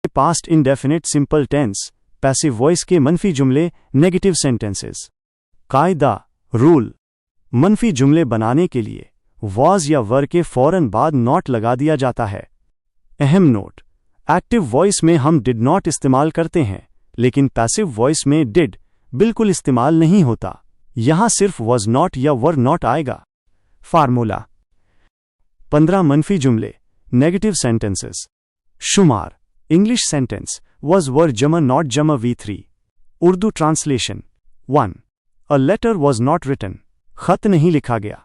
Past indefinite simple tense passive voice के मनफी जुमले नेगेटिव सेंटेंसेस। कायदा रूल, मनफी जुमले बनाने के लिए वॉज या वर के फौरन बाद नॉट लगा दिया जाता है। अहम नोट, एक्टिव वॉइस में हम डिड नॉट इस्तेमाल करते हैं, लेकिन पैसिव वॉइस में डिड बिल्कुल इस्तेमाल नहीं होता। यहां सिर्फ वॉज नॉट या वर नॉट आएगा। फार्मूला 15 मनफी जुमले नेगेटिव सेंटेंसेस। शुमार इंग्लिश सेंटेंस वॉज वर जमा नॉट जमा V3। Urdu translation 1. A letter was not written, खत नहीं लिखा गया।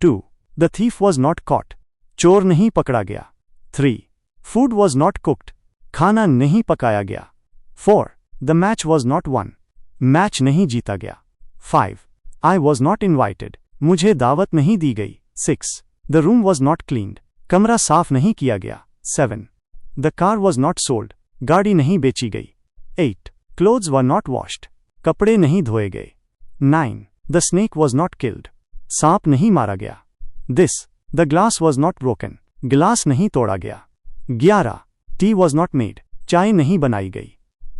2. The thief was not caught, चोर नहीं पकड़ा गया। 3. फूड वॉज नॉट कुक्ड, खाना नहीं पकाया गया। 4. The match was not one, match नहीं जीता गया। 5. आई वॉज नॉट इन्वाइटेड, मुझे दावत नहीं दी गई। 6. The room was not cleaned, कमरा साफ नहीं किया गया। 7. The car was not sold, गाड़ी नहीं बेची गई। 8. क्लोथ्स वर नॉट वॉश्ड, कपड़े नहीं धोए गए। 9. The snake was not killed, सांप नहीं मारा गया। This the glass was not broken, गिलास नहीं तोड़ा गया। 11. टी वॉज नॉट मेड, चाय नहीं बनाई गई।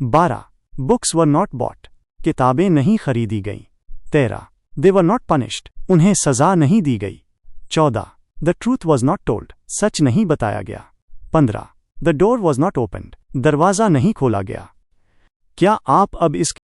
12. बुक्स वर नॉट बॉट, किताबें नहीं खरीदी गईं। 13. दे वर नॉट पनिश्ड, उन्हें सजा नहीं दी गई। 14. The truth was not told, सच नहीं बताया गया। 15. The door was not opened, दरवाजा नहीं खोला गया। क्या आप अब इस